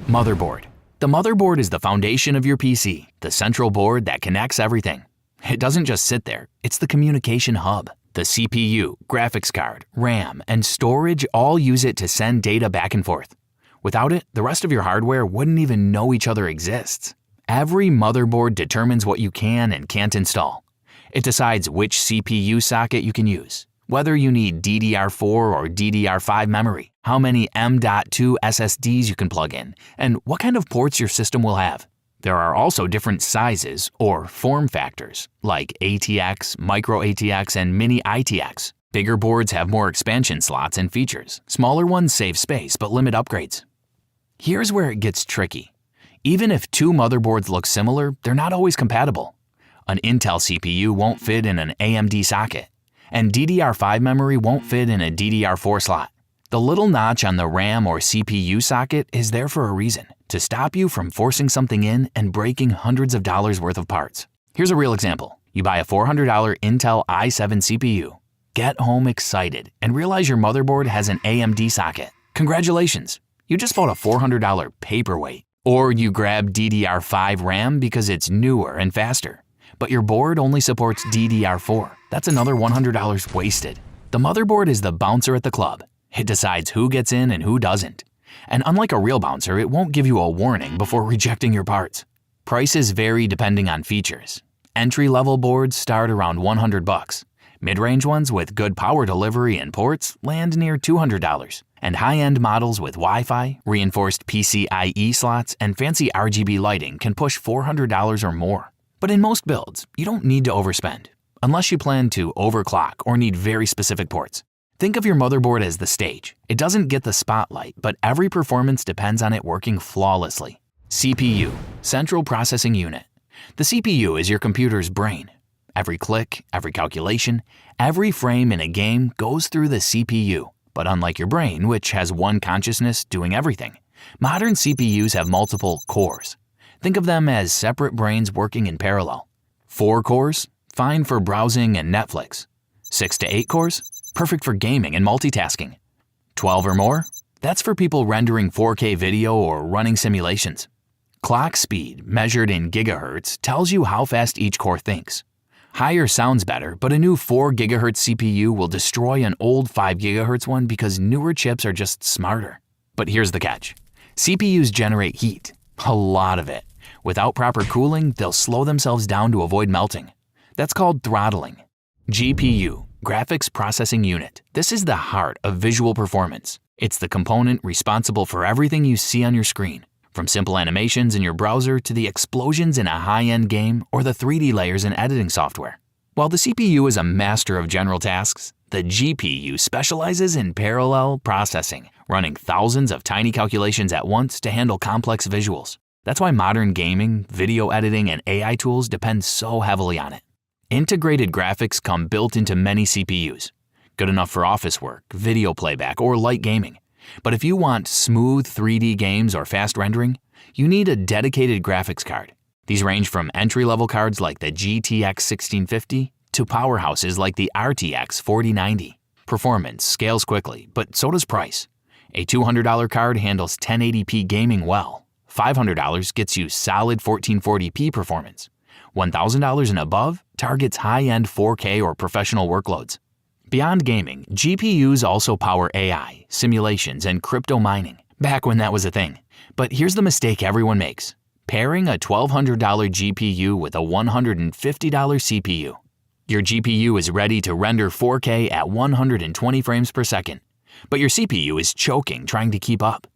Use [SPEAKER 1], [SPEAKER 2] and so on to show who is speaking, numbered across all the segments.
[SPEAKER 1] Motherboard. The motherboard is the foundation of your PC, the central board that connects everything. It doesn't just sit there, it's the communication hub. The CPU, graphics card, RAM, and storage all use it to send data back and forth. Without it, the rest of your hardware wouldn't even know each other exists. Every motherboard determines what you can and can't install. It decides which CPU socket you can use, whether you need DDR4 or DDR5 memory, how many M.2 SSDs you can plug in, and what kind of ports your system will have. There are also different sizes or form factors, like ATX, Micro ATX, and Mini ITX. Bigger boards have more expansion slots and features. Smaller ones save space but limit upgrades. Here's where it gets tricky. Even if two motherboards look similar, they're not always compatible. An Intel CPU won't fit in an AMD socket, and DDR5 memory won't fit in a DDR4 slot. The little notch on the RAM or CPU socket is there for a reason, to stop you from forcing something in and breaking hundreds of dollars worth of parts. Here's a real example. You buy a $400 Intel i7 CPU, get home excited, and realize your motherboard has an AMD socket. Congratulations! You just bought a $400 paperweight. Or you grab DDR5 RAM because it's newer and faster. But your board only supports DDR4. That's another $100 wasted. The motherboard is the bouncer at the club. It decides who gets in and who doesn't. And unlike a real bouncer, it won't give you a warning before rejecting your parts. Prices vary depending on features. Entry-level boards start around $100. Mid-range ones with good power delivery and ports land near $200. And high-end models with Wi-Fi, reinforced PCIe slots, and fancy RGB lighting can push $400 or more. But in most builds, you don't need to overspend, unless you plan to overclock or need very specific ports. Think of your motherboard as the stage. It doesn't get the spotlight, but every performance depends on it working flawlessly. CPU, Central Processing Unit. The CPU is your computer's brain. Every click, every calculation, every frame in a game goes through the CPU. But unlike your brain, which has one consciousness doing everything, modern CPUs have multiple cores. Think of them as separate brains working in parallel. 4 cores? Fine for browsing and Netflix. 6 to 8 cores? Perfect for gaming and multitasking. 12 or more? That's for people rendering 4K video or running simulations. Clock speed, measured in gigahertz, tells you how fast each core thinks. Higher sounds better, but a new 4 GHz CPU will destroy an old 5 GHz one because newer chips are just smarter. But here's the catch. CPUs generate heat, a lot of it. Without proper cooling, they'll slow themselves down to avoid melting. That's called throttling. GPU, Graphics Processing Unit. This is the heart of visual performance. It's the component responsible for everything you see on your screen, from simple animations in your browser to the explosions in a high-end game or the 3D layers in editing software. While the CPU is a master of general tasks, the GPU specializes in parallel processing, running thousands of tiny calculations at once to handle complex visuals. That's why modern gaming, video editing, and AI tools depend so heavily on it. Integrated graphics come built into many CPUs. Good enough for office work, video playback, or light gaming. But if you want smooth 3D games or fast rendering, you need a dedicated graphics card. These range from entry-level cards like the GTX 1650 to powerhouses like the RTX 4090. Performance scales quickly, but so does price. A $200 card handles 1080p gaming well. $500 gets you solid 1440p performance. $1,000 and above targets high-end 4K or professional workloads. Beyond gaming, GPUs also power AI, simulations, and crypto mining, back when that was a thing. But here's the mistake everyone makes: pairing a $1,200 GPU with a $150 CPU. Your GPU is ready to render 4K at 120 frames per second, but your CPU is choking trying to keep up.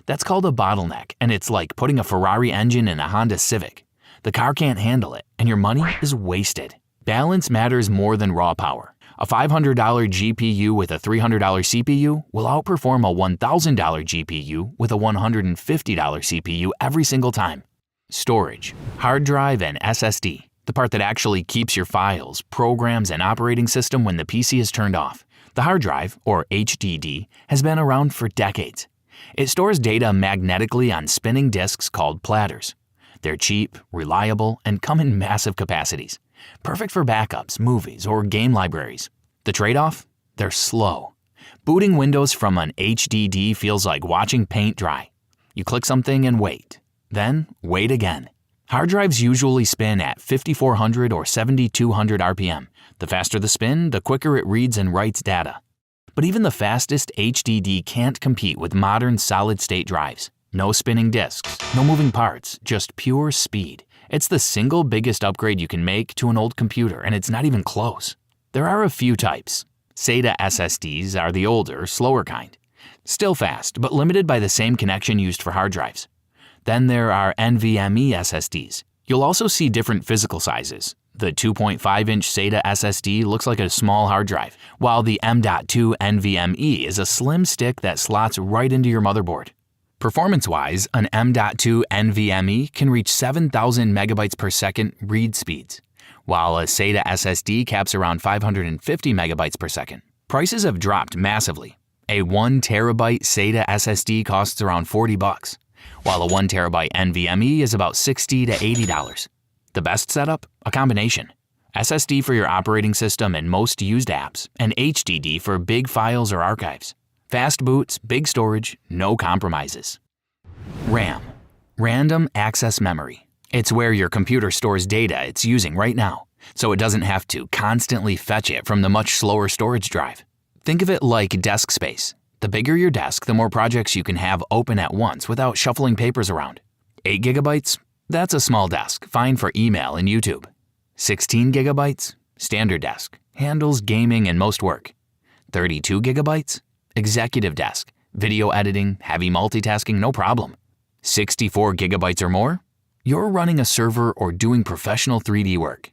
[SPEAKER 1] That's called a bottleneck, and it's like putting a Ferrari engine in a Honda Civic. The car can't handle it, and your money is wasted. Balance matters more than raw power. A $500 GPU with a $300 CPU will outperform a $1,000 GPU with a $150 CPU every single time. Storage, hard drive, and SSD, the part that actually keeps your files, programs, and operating system when the PC is turned off. The hard drive, or HDD, has been around for decades. It stores data magnetically on spinning disks called platters. They're cheap, reliable, and come in massive capacities. Perfect for backups, movies, or game libraries. The trade-off? They're slow. Booting Windows from an HDD feels like watching paint dry. You click something and wait. Then wait again. Hard drives usually spin at 5,400 or 7,200 RPM. The faster the spin, the quicker it reads and writes data. But even the fastest HDD can't compete with modern solid-state drives. No spinning disks, no moving parts, just pure speed. It's the single biggest upgrade you can make to an old computer, and it's not even close. There are a few types. SATA SSDs are the older, slower kind. Still fast, but limited by the same connection used for hard drives. Then there are NVMe SSDs. You'll also see different physical sizes. The 2.5-inch SATA SSD looks like a small hard drive, while the M.2 NVMe is a slim stick that slots right into your motherboard. Performance-wise, an M.2 NVMe can reach 7,000 megabytes per second read speeds, while a SATA SSD caps around 550 megabytes per second. Prices have dropped massively. A 1 terabyte SATA SSD costs around $40, while a 1 terabyte NVMe is about $60 to $80. The best setup? A combination. SSD for your operating system and most used apps, and HDD for big files or archives. Fast boots, big storage, no compromises. RAM. Random Access Memory. It's where your computer stores data it's using right now, so it doesn't have to constantly fetch it from the much slower storage drive. Think of it like desk space. The bigger your desk, the more projects you can have open at once without shuffling papers around. 8 gigabytes? That's a small desk, fine for email and YouTube. 16 gigabytes? Standard desk, handles gaming and most work. 32 gigabytes? Executive desk, video editing, heavy multitasking, no problem. 64 gigabytes or more? You're running a server or doing professional 3D work.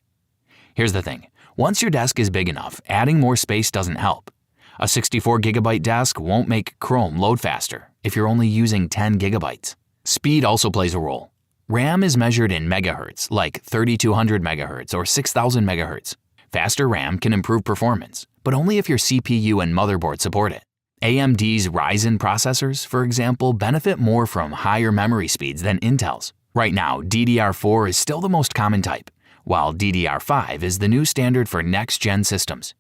[SPEAKER 1] Here's the thing, once your desk is big enough, adding more space doesn't help. A 64 gigabyte desk won't make Chrome load faster if you're only using 10 gigabytes. Speed also plays a role. RAM is measured in megahertz, like 3200 megahertz or 6000 megahertz. Faster RAM can improve performance, but only if your CPU and motherboard support it. AMD's Ryzen processors, for example, benefit more from higher memory speeds than Intel's. Right now, DDR4 is still the most common type, while DDR5 is the new standard for next-gen systems.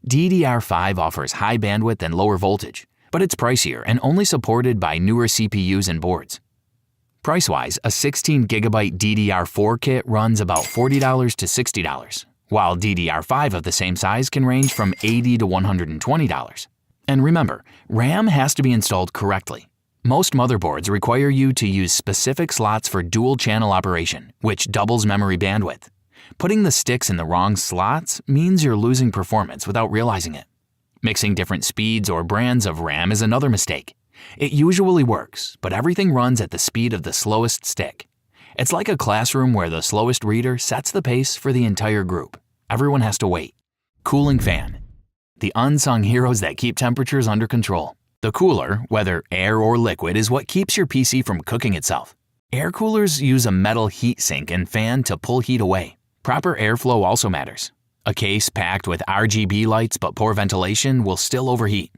[SPEAKER 1] DDR5 offers high bandwidth and lower voltage, but it's pricier and only supported by newer CPUs and boards. Price-wise, a 16GB DDR4 kit runs about $40 to $60, while DDR5 of the same size can range from $80 to $120. And remember, RAM has to be installed correctly. Most motherboards require you to use specific slots for dual-channel operation, which doubles memory bandwidth. Putting the sticks in the wrong slots means you're losing performance without realizing it. Mixing different speeds or brands of RAM is another mistake. It usually works, but everything runs at the speed of the slowest stick. It's like a classroom where the slowest reader sets the pace for the entire group. Everyone has to wait. Cooling fan. The unsung heroes that keep temperatures under control. The cooler, whether air or liquid, is what keeps your PC from cooking itself. Air coolers use a metal heat sink and fan to pull heat away. Proper airflow also matters. A case packed with RGB lights but poor ventilation will still overheat.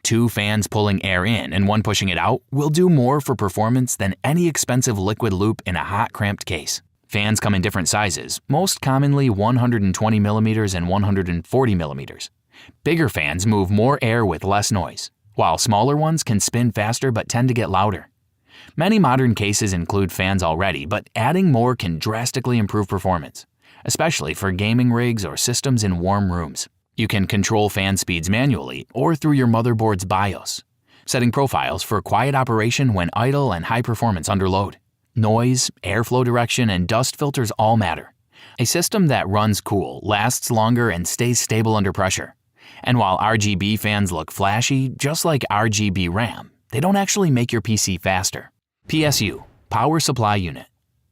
[SPEAKER 1] 2 fans pulling air in and 1 pushing it out will do more for performance than any expensive liquid loop in a hot, cramped case. Fans come in different sizes, most commonly 120 millimeters and 140 millimeters. Bigger fans move more air with less noise, while smaller ones can spin faster but tend to get louder. Many modern cases include fans already, but adding more can drastically improve performance, especially for gaming rigs or systems in warm rooms. You can control fan speeds manually or through your motherboard's BIOS, setting profiles for quiet operation when idle and high performance under load. Noise, airflow direction, and dust filters all matter. A system that runs cool lasts longer and stays stable under pressure. And while RGB fans look flashy, just like RGB RAM, they don't actually make your PC faster. PSU, Power Supply Unit.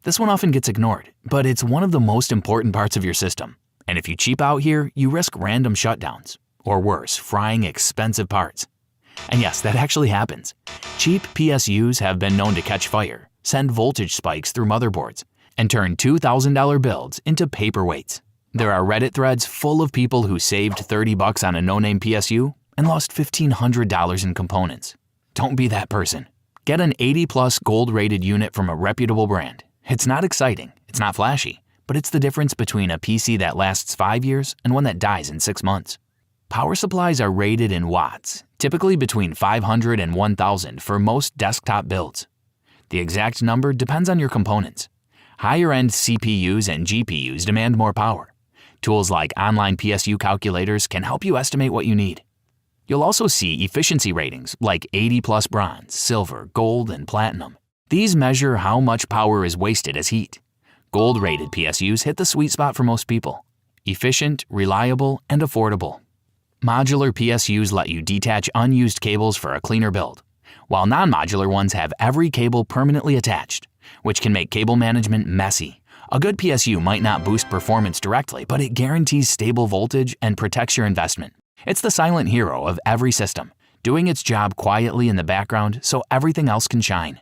[SPEAKER 1] This one often gets ignored, but it's one of the most important parts of your system. And if you cheap out here, you risk random shutdowns, or worse, frying expensive parts. And yes, that actually happens. Cheap PSUs have been known to catch fire, send voltage spikes through motherboards, and turn $2,000 builds into paperweights. There are Reddit threads full of people who saved $30 on a no-name PSU and lost $1,500 in components. Don't be that person. Get an 80+ gold-rated unit from a reputable brand. It's not exciting, it's not flashy, but it's the difference between a PC that lasts 5 years and one that dies in 6 months. Power supplies are rated in watts, typically between 500 and 1,000 for most desktop builds. The exact number depends on your components. Higher-end CPUs and GPUs demand more power. Tools like online PSU calculators can help you estimate what you need. You'll also see efficiency ratings like 80 plus bronze, silver, gold, and platinum. These measure how much power is wasted as heat. Gold-rated PSUs hit the sweet spot for most people. Efficient, reliable, and affordable. Modular PSUs let you detach unused cables for a cleaner build, while non-modular ones have every cable permanently attached, which can make cable management messy. A good PSU might not boost performance directly, but it guarantees stable voltage and protects your investment. It's the silent hero of every system, doing its job quietly in the background so everything else can shine.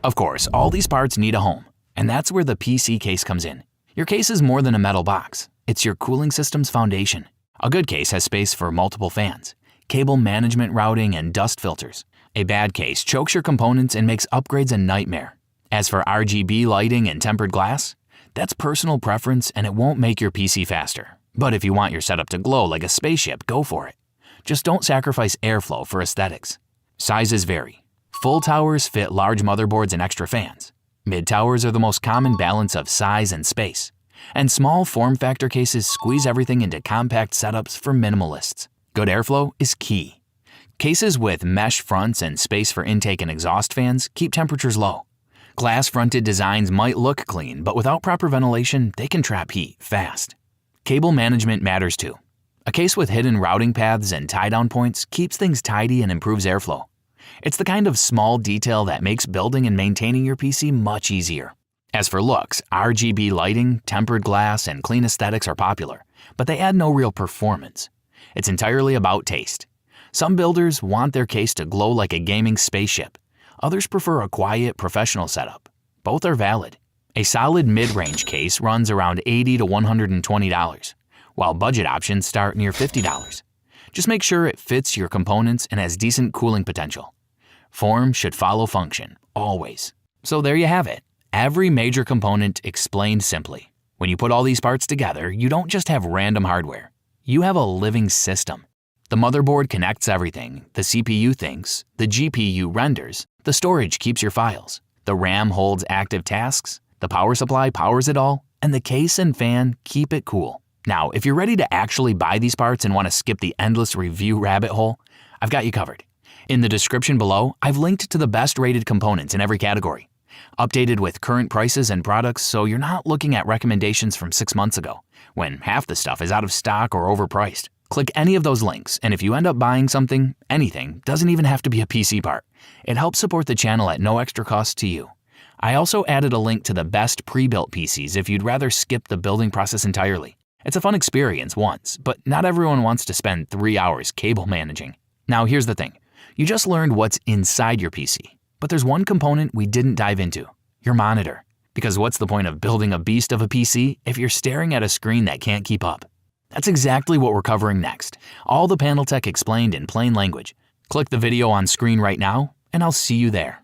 [SPEAKER 1] Of course, all these parts need a home, and that's where the PC case comes in. Your case is more than a metal box. It's your cooling system's foundation. A good case has space for multiple fans, cable management routing, and dust filters. A bad case chokes your components and makes upgrades a nightmare. As for RGB lighting and tempered glass, that's personal preference and it won't make your PC faster. But if you want your setup to glow like a spaceship, go for it. Just don't sacrifice airflow for aesthetics. Sizes vary. Full towers fit large motherboards and extra fans. Mid towers are the most common balance of size and space. And small form factor cases squeeze everything into compact setups for minimalists. Good airflow is key. Cases with mesh fronts and space for intake and exhaust fans keep temperatures low. Glass-fronted designs might look clean, but without proper ventilation, they can trap heat fast. Cable management matters too. A case with hidden routing paths and tie-down points keeps things tidy and improves airflow. It's the kind of small detail that makes building and maintaining your PC much easier. As for looks, RGB lighting, tempered glass, and clean aesthetics are popular, but they add no real performance. It's entirely about taste. Some builders want their case to glow like a gaming spaceship. Others prefer a quiet, professional setup. Both are valid. A solid mid-range case runs around $80 to $120, while budget options start near $50. Just make sure it fits your components and has decent cooling potential. Form should follow function, always. So there you have it. Every major component explained simply. When you put all these parts together, you don't just have random hardware. You have a living system. The motherboard connects everything, the CPU thinks, the GPU renders, the storage keeps your files, the RAM holds active tasks, the power supply powers it all, and the case and fan keep it cool. Now, if you're ready to actually buy these parts and want to skip the endless review rabbit hole, I've got you covered. In the description below, I've linked to the best rated components in every category, updated with current prices and products so you're not looking at recommendations from 6 months ago, when half the stuff is out of stock or overpriced. Click any of those links, and if you end up buying something, anything, doesn't even have to be a PC part. It helps support the channel at no extra cost to you. I also added a link to the best pre-built PCs if you'd rather skip the building process entirely. It's a fun experience once, but not everyone wants to spend 3 hours cable managing. Now here's the thing. You just learned what's inside your PC, but there's one component we didn't dive into, your monitor. Because what's the point of building a beast of a PC if you're staring at a screen that can't keep up? That's exactly what we're covering next. All the panel tech explained in plain language. Click the video on screen right now, and I'll see you there.